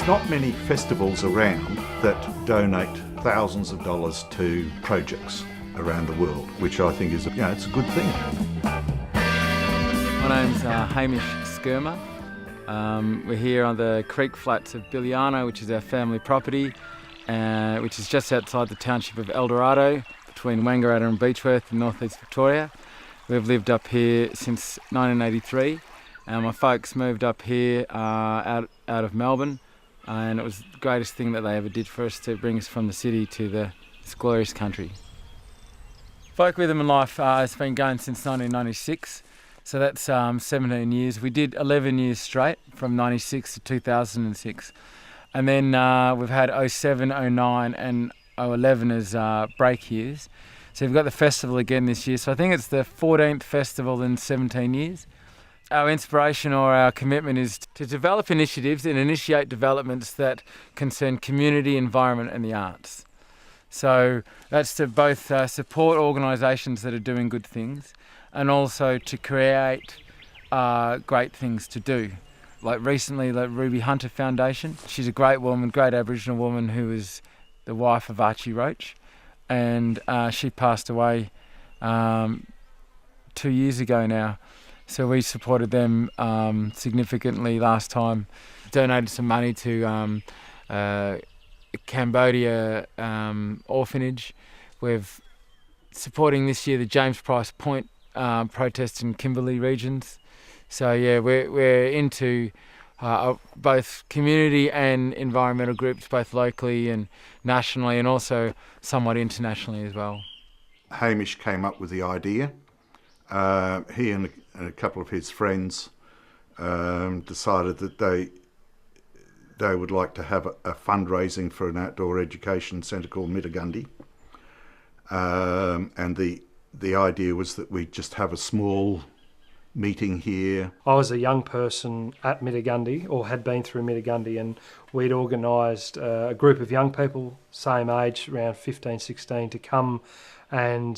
not many festivals around that donate thousands of dollars to projects around the world, which I think is, it's a good thing. My name's Hamish Skirmer. We're here on the creek flats of Biliano, which is our family property, which is just outside the township of Eldorado, between Wangaratta and Beechworth in northeast Victoria. We've lived up here since 1983. My folks moved up here out of Melbourne, and it was the greatest thing that they ever did for us to bring us from the city to this glorious country. Folk Rhythm and Life has been going since 1996, so that's 17 years. We did 11 years straight, from 96 to 2006. And then we've had 07, 09 and 011 as break years. So we've got the festival again this year. So I think it's the 14th festival in 17 years. Our inspiration or our commitment is to develop initiatives and initiate developments that concern community, environment and the arts. So that's to both support organisations that are doing good things and also to create great things to do. Like recently, the Ruby Hunter Foundation. She's a great woman, great Aboriginal woman who is the wife of Archie Roach, and she passed away 2 years ago now. So we supported them significantly last time, donated some money to Cambodia orphanage. We're supporting this year the James Price Point protest in Kimberley regions. So yeah, we're into both community and environmental groups, both locally and nationally, and also somewhat internationally as well. Hamish came up with the idea. He and a couple of his friends decided that they would like to have a fundraising for an outdoor education centre called Mittagundy. And the idea was that we just have a small meeting here. I was a young person at Mittagundy, or had been through Mittagundy, and we'd organised a group of young people, same age, around 15, 16, to come and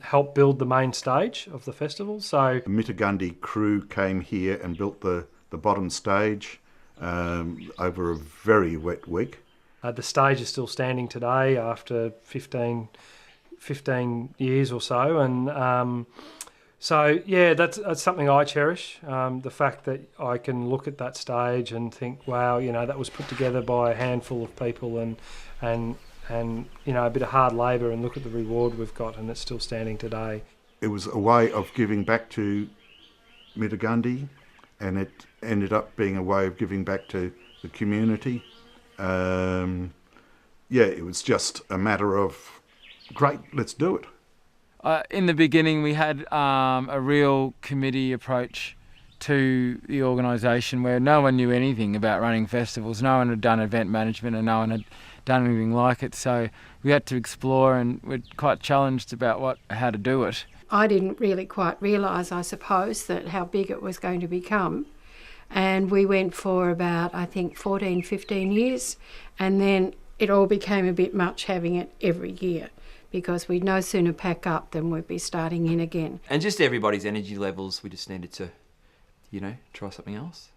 help build the main stage of the festival. So the Mittagundy crew came here and built the bottom stage over a very wet week. The stage is still standing today after 15 years or so, and so yeah, that's something I cherish. The fact that I can look at that stage and think, wow, that was put together by a handful of people, and a bit of hard labour, and look at the reward we've got, and it's still standing today. It was a way of giving back to Mittagundy, and it ended up being a way of giving back to the community. It was just a matter of, great, let's do it. In the beginning, we had a real committee approach to the organisation where no one knew anything about running festivals. No one had done event management and no one had done anything like it. So we had to explore, and we're quite challenged about how to do it. I didn't really quite realise, I suppose, that how big it was going to become. And we went for about, I think, 14, 15 years. And then it all became a bit much having it every year, because we'd no sooner pack up than we'd be starting in again. And just everybody's energy levels, we just needed to, try something else.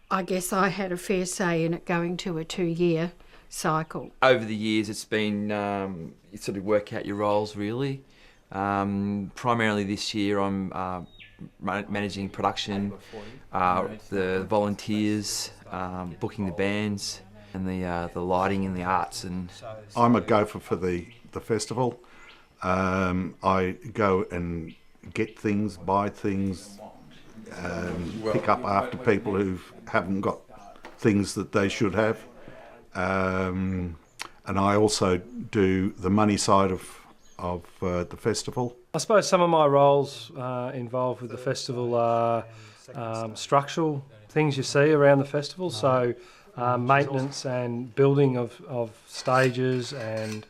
I guess I had a fair say in it going to a 2-year cycle. Over the years, it's been, you sort of work out your roles, really. Primarily this year, I'm managing production, the volunteers, booking the bands, and the lighting and the arts. And I'm a gopher for the festival. I go and get things, buy things, pick up after people who haven't got things that they should have. And I also do the money side of the festival. I suppose some of my roles involved with the festival are structural things you see around the festival. So maintenance and building of stages and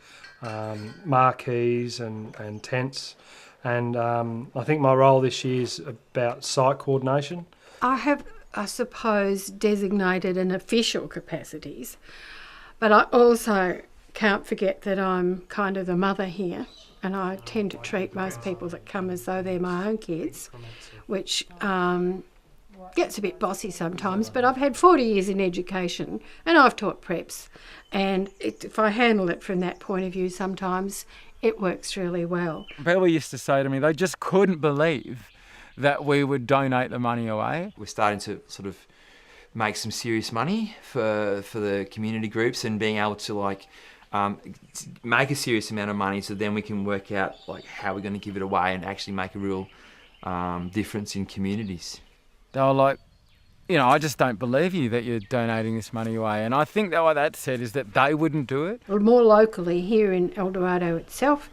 marquees and tents. And I think my role this year is about site coordination. I have, I suppose, designated in official capacities, but I also can't forget that I'm kind of the mother here, and I tend to treat most people that come as though they're my own kids, which gets a bit bossy sometimes, but I've had 40 years in education and I've taught preps, and if I handle it from that point of view, sometimes it works really well. People used to say to me they just couldn't believe that we would donate the money away. We're starting to sort of make some serious money for the community groups, and being able to like make a serious amount of money, so then we can work out like how we're going to give it away and actually make a real difference in communities. They were like, you know, I just don't believe you that you're donating this money away. And I think that what that said is that they wouldn't do it. Well, more locally here in Eldorado itself,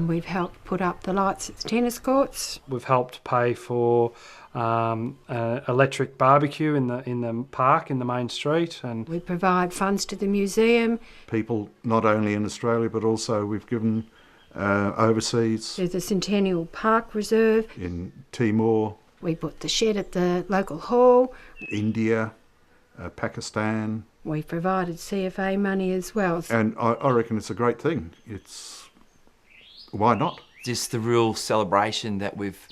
we've helped put up the lights at the tennis courts. We've helped pay for electric barbecue in the park in the main street, and we provide funds to the museum. People not only in Australia but also we've given overseas. To the Centennial Park Reserve. In Timor. We put the shed at the local hall. India, Pakistan. We provided CFA money as well. And I reckon it's a great thing. Why not? Just the real celebration that we've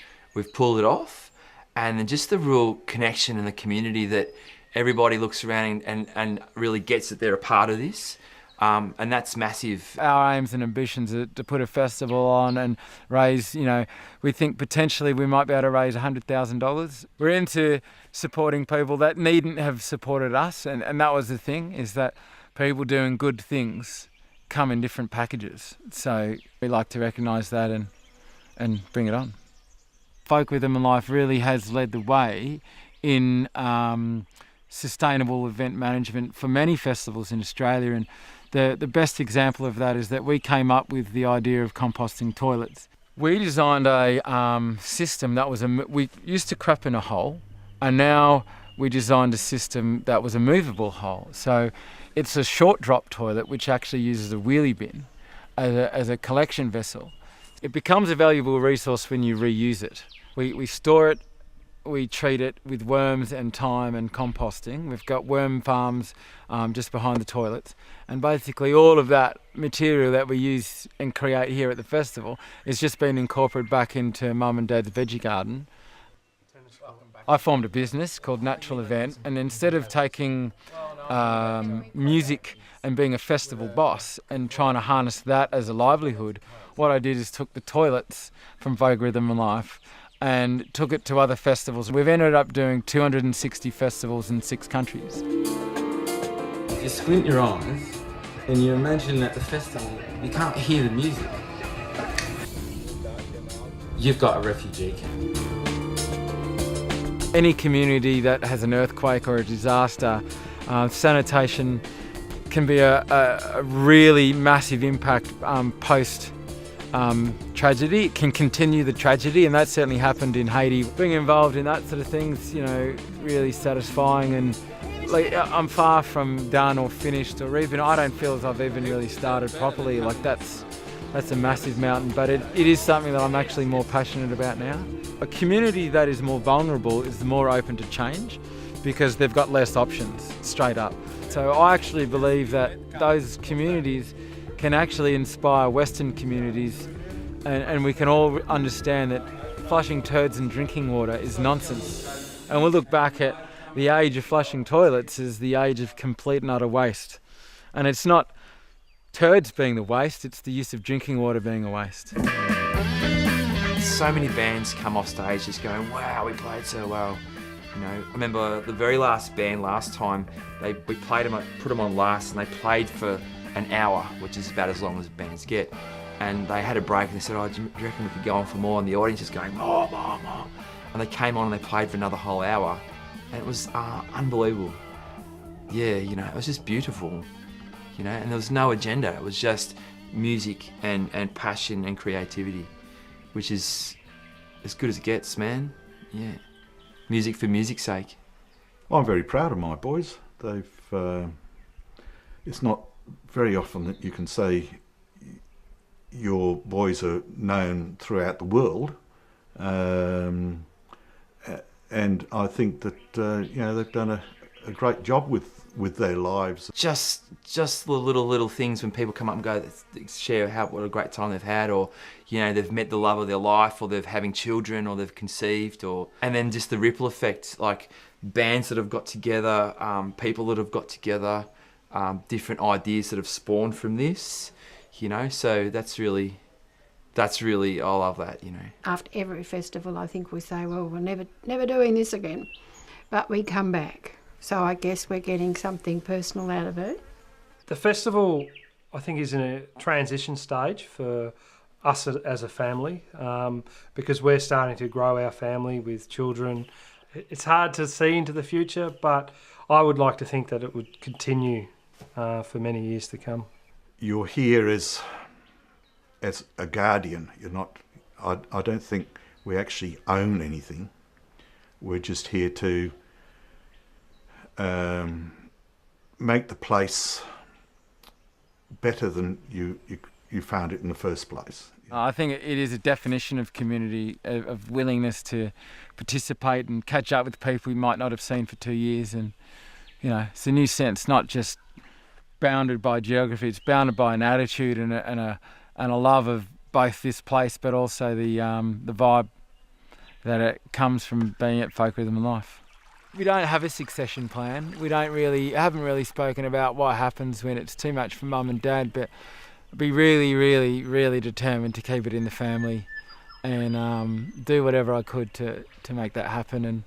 pulled it off, and then just the real connection in the community that everybody looks around and really gets that they're a part of this. And that's massive. Our aims and ambitions are to put a festival on and raise, you know, we think potentially we might be able to raise $100,000. We're into supporting people that needn't have supported us, and that was the thing, is that people doing good things come in different packages. So we like to recognise that and bring it on. Folk Rhythm and Life really has led the way in sustainable event management for many festivals in Australia, and the best example of that is that we came up with the idea of composting toilets. We designed a system that was we used to crap in a hole, and now we designed a system that was a movable hole. So it's a short drop toilet which actually uses a wheelie bin as a collection vessel. It becomes a valuable resource when you reuse it. We store it, we treat it with worms and thyme and composting. We've got worm farms just behind the toilets, and basically all of that material that we use and create here at the festival is just been incorporated back into Mum and Dad's veggie garden. I formed a business called Natural Event, and instead of taking music and being a festival boss and trying to harness that as a livelihood, what I did is took the toilets from Folk Rhythm and Life and took it to other festivals. We've ended up doing 260 festivals in 6 countries. You squint your eyes and you imagine at the festival you can't hear the music. You've got a refugee camp. Any community that has an earthquake or a disaster, sanitation can be a really massive impact post tragedy. It can continue the tragedy, and that certainly happened in Haiti. Being involved in that sort of thing's, you know, really satisfying, and like I'm far from done or finished, or even I don't feel as I've even really started properly. Like that's a massive mountain, but it is something that I'm actually more passionate about now. A community that is more vulnerable is more open to change because they've got less options, straight up. So I actually believe that those communities can actually inspire Western communities, and we can all understand that flushing turds in drinking water is nonsense. And we'll look back at the age of flushing toilets as the age of complete and utter waste. And it's not turds being the waste, it's the use of drinking water being a waste. So many bands come off stage just going, wow, we played so well. You know, I remember the very last band last time, we played them, put them on last, and they played for an hour, which is about as long as bands get. And they had a break and they said, oh, do you reckon we could go on for more? And the audience is going, more, more, more. And they came on and they played for another whole hour. And it was unbelievable. Yeah, you know, it was just beautiful. You know, and there was no agenda. It was just music and passion and creativity, which is as good as it gets, man. Yeah. Music for music's sake. Well, I'm very proud of my boys. It's not very often that you can say your boys are known throughout the world, and I think that you know, they've done a great job with their lives. Just the little things when people come up and go, share what a great time they've had, or they've met the love of their life, or they're having children, or they've conceived, and then just the ripple effect, like bands that have got together, people that have got together, different ideas that have spawned from this, So that's really, I love that, After every festival, I think we say, well, we're never doing this again, but we come back. So I guess we're getting something personal out of it. The festival, I think, is in a transition stage for us as a family, because we're starting to grow our family with children. It's hard to see into the future, but I would like to think that it would continue for many years to come. You're here as a guardian. You're not. I don't think we actually own anything. We're just here to make the place better than you found it in the first place. I think it is a definition of community, of willingness to participate and catch up with people you might not have seen for 2 years, and it's a new sense, not just bounded by geography. It's bounded by an attitude and a love of both this place, but also the vibe that it comes from being at Folk Rhythm and Life. We don't have a succession plan. We haven't really spoken about what happens when it's too much for Mum and Dad, but I'd be really, really, really determined to keep it in the family and do whatever I could to make that happen, and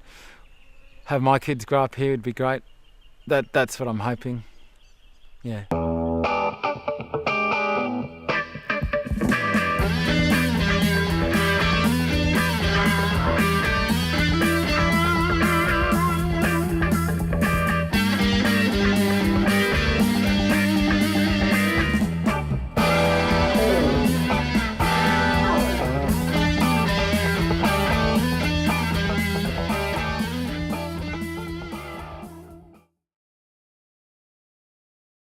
have my kids grow up here would be great. That's what I'm hoping. Yeah.